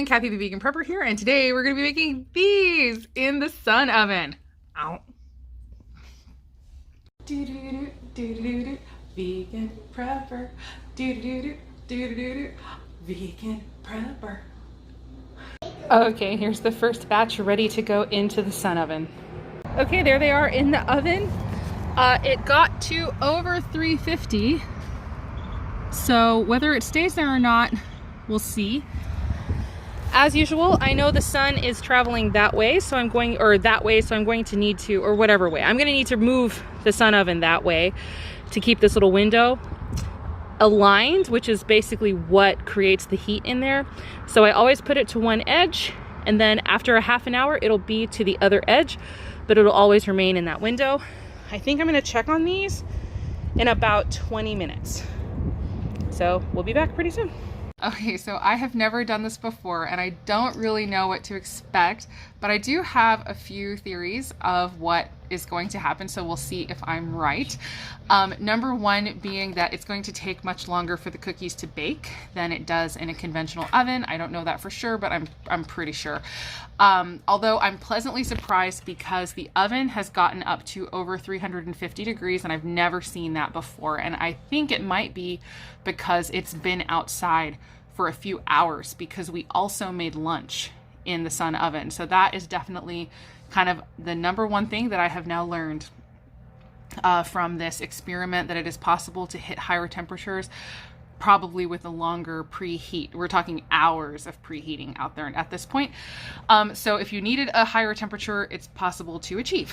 everyone, Kathy the Vegan Prepper here, and today we're going to be making these in the sun oven. Ow. Do-do-do-do-do-do-do. Vegan Prepper. Do-do-do-do-do-do-do. Vegan Prepper. Okay, here's the first batch ready to go into the sun oven. Okay, there they are in the oven. It got to over 350, so whether it stays there or not, we'll see. As usual, I know the sun is traveling that way, so I'm going, or that way, so I'm going to need to, or whatever way, I'm going to need to move the sun oven that way to keep this little window aligned, which is basically what creates the heat in there. So I always put it to one edge, and then after a half an hour, it'll be to the other edge, but it'll always remain in that window. I think I'm going to check on these in about 20 minutes. So we'll be back pretty soon. Okay, so I have never done this before and I don't really know what to expect, but I do have a few theories of what is going to happen, so we'll see if I'm right. Number one being that it's going to take much longer for the cookies to bake than it does in a conventional oven. I don't know that for sure, but I'm pretty sure. Although I'm pleasantly surprised because the oven has gotten up to over 350 degrees and I've never seen that before. And I think it might be because it's been outside for a few hours because we also made lunch in the sun oven. So that is definitely kind of the number one thing that I have now learned from this experiment, that it is possible to hit higher temperatures probably with a longer preheat. We're talking hours of preheating out there at this point. So if you needed a higher temperature, it's possible to achieve.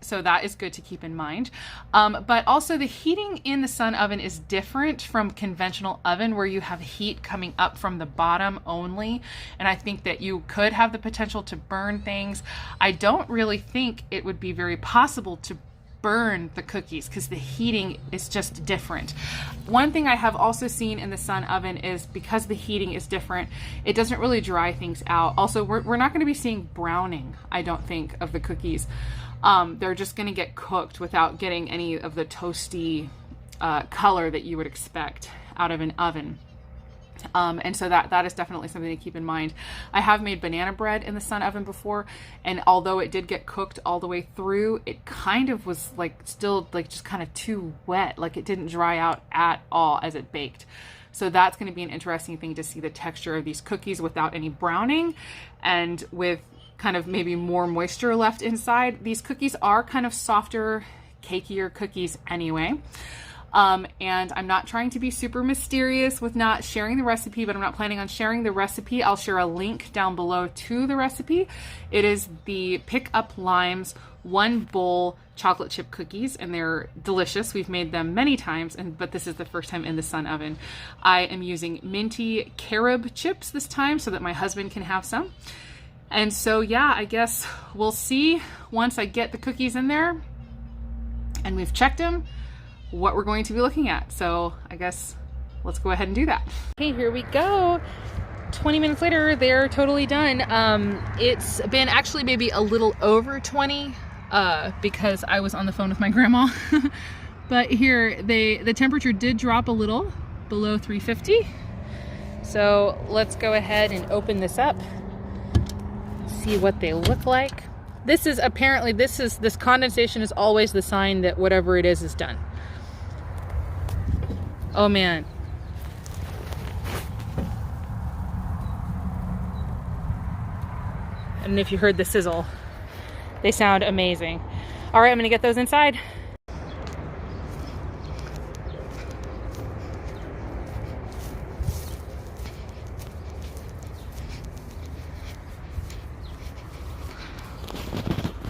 So that is good to keep in mind. But also the heating in the sun oven is different from conventional oven where you have heat coming up from the bottom only. And I think that you could have the potential to burn things. I don't really think it would be very possible to burn the cookies because the heating is just different. One thing I have also seen in the sun oven is because the heating is different, it doesn't really dry things out. Also, we're not going to be seeing browning, I don't think, of the cookies. They're just going to get cooked without getting any of the toasty color that you would expect out of an oven. And so that is definitely something to keep in mind. I have made banana bread in the sun oven before, and although it did get cooked all the way through, it kind of was like still like just kind of too wet, like it didn't dry out at all as it baked. So that's going to be an interesting thing to see the texture of these cookies without any browning and with kind of maybe more moisture left inside. These cookies are kind of softer, cakier cookies anyway. And I'm not trying to be super mysterious with not sharing the recipe, but I'm not planning on sharing the recipe. I'll share a link down below to the recipe. It is the Pick Up Limes 1 bowl chocolate chip cookies, and they're delicious. We've made them many times, but this is the first time in the sun oven. I am using minty carob chips this time so that my husband can have some. And so, yeah, I guess we'll see once I get the cookies in there and we've checked them, what we're going to be looking at. So I guess let's go ahead and do that. Okay, here we go. 20 minutes later, they're totally done. It's been actually maybe a little over 20 because I was on the phone with my grandma. But here, the temperature did drop a little below 350. So let's go ahead and open this up, see what they look like. This is apparently, this condensation is always the sign that whatever it is done. Oh man. I don't know if you heard the sizzle. They sound amazing. All right, I'm gonna get those inside.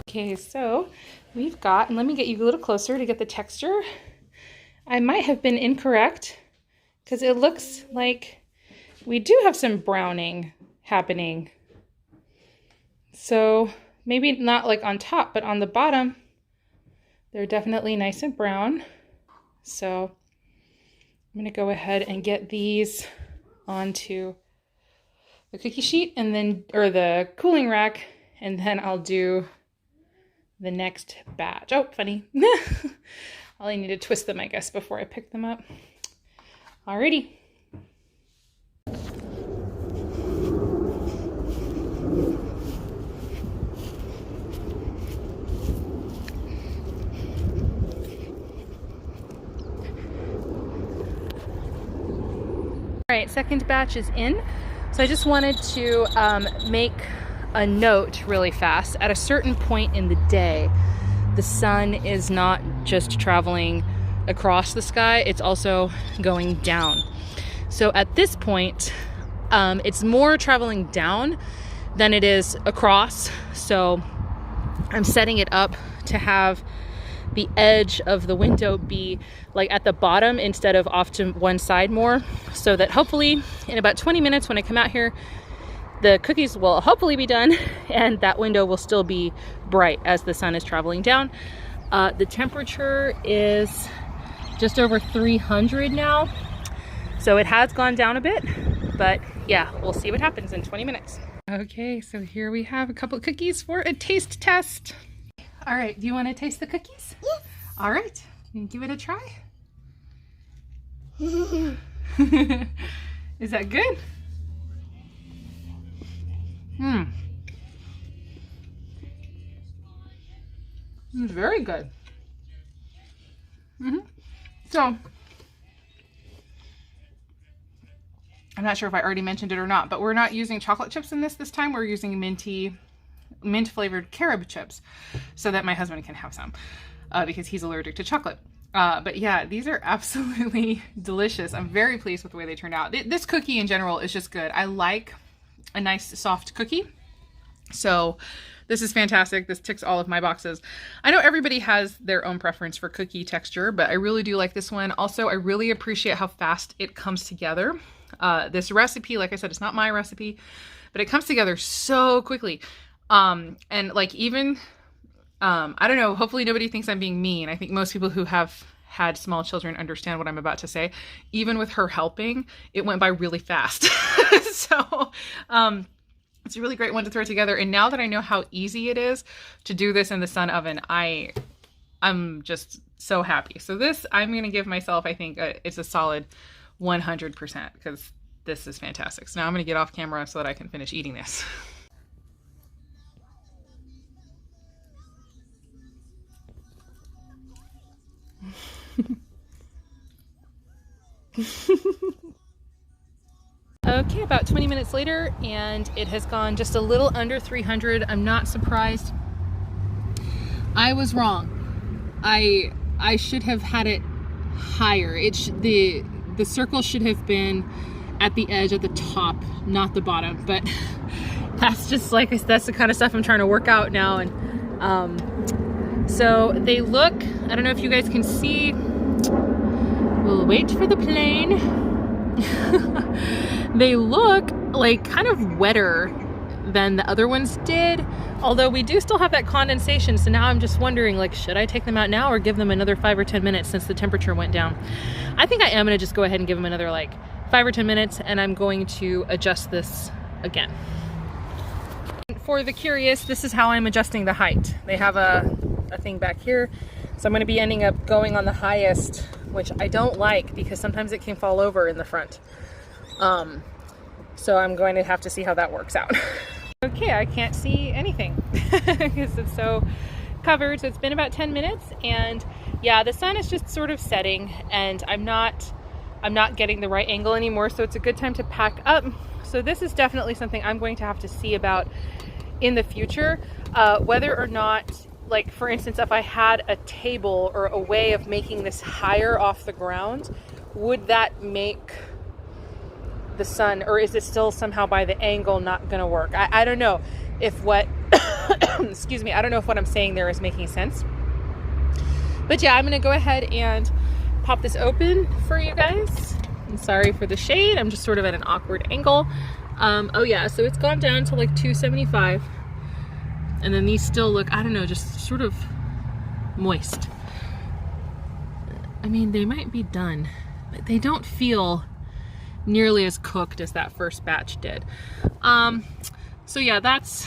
Okay, so we've got, and let me get you a little closer to get the texture. I might have been incorrect because it looks like we do have some browning happening. So maybe not like on top, but on the bottom, they're definitely nice and brown. So I'm gonna go ahead and get these onto the cookie sheet and then, or the cooling rack, and then I'll do the next batch. Oh, funny. I'll need to twist them, I guess, before I pick them up. Alrighty. second batch is in. So I just wanted to make a note really fast. At a certain point in the day, the sun is not just traveling across the sky, it's also going down. So at this point, it's more traveling down than it is across. So I'm setting it up to have the edge of the window be like at the bottom instead of off to one side more, so that hopefully in about 20 minutes when I come out here, the cookies will hopefully be done and that window will still be bright as the sun is traveling down. The temperature is just over 300 now, so it has gone down a bit, but yeah, we'll see what happens in 20 minutes. Okay, so here we have a couple of cookies for a taste test. All right, do you want to taste the cookies? Yes. All right, you give it a try. Is that good? It's very good. So, I'm not sure if I already mentioned it or not, but we're not using chocolate chips in this time. We're using mint flavored carob chips so that my husband can have some because he's allergic to chocolate. But yeah, these are absolutely delicious. I'm very pleased with the way they turned out. This cookie in general is just good. I like a nice soft cookie. So this is fantastic. This ticks all of my boxes. I know everybody has their own preference for cookie texture, but I really do like this one. Also, I really appreciate how fast it comes together. This recipe, like I said, it's not my recipe, but it comes together so quickly. And like even, I don't know, hopefully nobody thinks I'm being mean. I think most people who have had small children understand what I'm about to say. Even with her helping, it went by really fast. So, it's a really great one to throw together. And now that I know how easy it is to do this in the sun oven, I'm just so happy. So this, I'm going to give myself, I think it's a solid 100% because this is fantastic. So now I'm going to get off camera so that I can finish eating this. Okay, about 20 minutes later, and it has gone just a little under 300. I'm not surprised. I was wrong. I should have had it higher. The circle should have been at the edge at the top, not the bottom. But that's just like, that's the kind of stuff I'm trying to work out now. And so they look, I don't know if you guys can see. We'll wait for the plane. They look like kind of wetter than the other ones did, although we do still have that condensation. So now I'm just wondering, like, should I take them out now or give them another 5 or 10 minutes since the temperature went down? I think I am going to just go ahead and give them another like 5 or 10 minutes, and I'm going to adjust this again. For the curious, this is how I'm adjusting the height. They have a thing back here, so I'm going to be ending up going on the highest, which I don't like because sometimes it can fall over in the front. So I'm going to have to see how that works out. Okay, I can't see anything because it's so covered. So it's been about 10 minutes, and yeah, the sun is just sort of setting, and I'm not getting the right angle anymore. So it's a good time to pack up. So this is definitely something I'm going to have to see about in the future, whether or not, like for instance, if I had a table or a way of making this higher off the ground, would that make the sun, or is it still somehow by the angle not gonna work? I don't know if what excuse me, I don't know if what I'm saying there is making sense. But yeah, I'm gonna go ahead and pop this open for you guys. I'm sorry for the shade, I'm just sort of at an awkward angle. Oh yeah, so it's gone down to like 275, and then these still look, I don't know, just sort of moist. I mean, they might be done, but they don't feel nearly as cooked as that first batch did. So yeah, that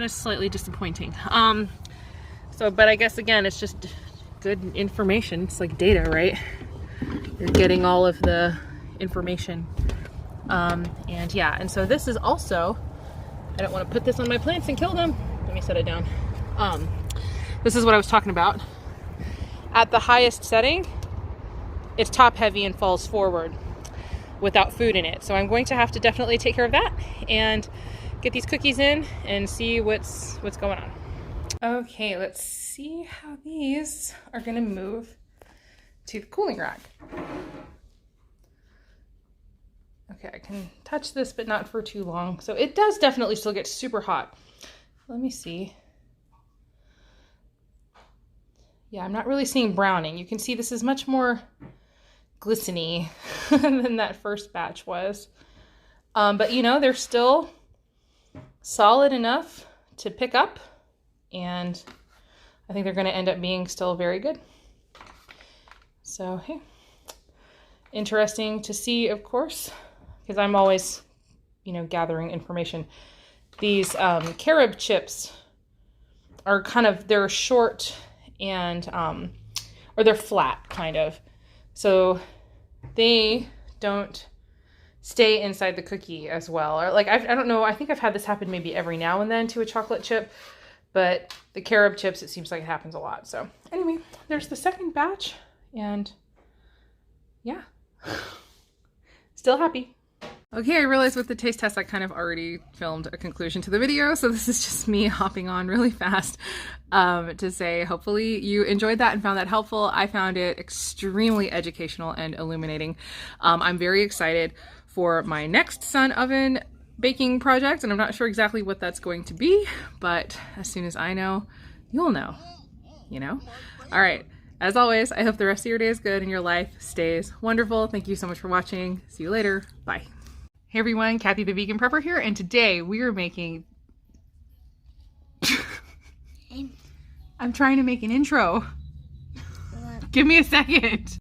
is slightly disappointing. But I guess again, it's just good information. It's like data, right? You're getting all of the information. And yeah, and so this is also, I don't want to put this on my plants and kill them. Let me set it down. This is what I was talking about. At the highest setting, it's top heavy and falls forward. without food in it. So I'm going to have to definitely take care of that and get these cookies in and see what's going on. Okay, let's see how these are going to move to the cooling rack. Okay, I can touch this, but not for too long. So it does definitely still get super hot. Let me see. Yeah, I'm not really seeing browning. You can see this is much more glistening than that first batch was. But you know, they're still solid enough to pick up, and I think they're going to end up being still very good. So, hey, interesting to see, of course, because I'm always, you know, gathering information. These carob chips are kind of, they're short and, or they're flat, kind of. So they don't stay inside the cookie as well. Or like, I don't know, I think I've had this happen maybe every now and then to a chocolate chip, but the carob chips, it seems like it happens a lot. So anyway, there's the second batch, and yeah, still happy. Okay, I realized with the taste test, I kind of already filmed a conclusion to the video, so this is just me hopping on really fast to say hopefully you enjoyed that and found that helpful. I found it extremely educational and illuminating. I'm very excited for my next Sun Oven baking project, and I'm not sure exactly what that's going to be, but as soon as I know, you'll know, you know? All right, as always, I hope the rest of your day is good and your life stays wonderful. Thank you so much for watching. See you later. Bye. Hey everyone, Kathy the Vegan Prepper here, and today we are making... I'm trying to make an intro. Give me a second.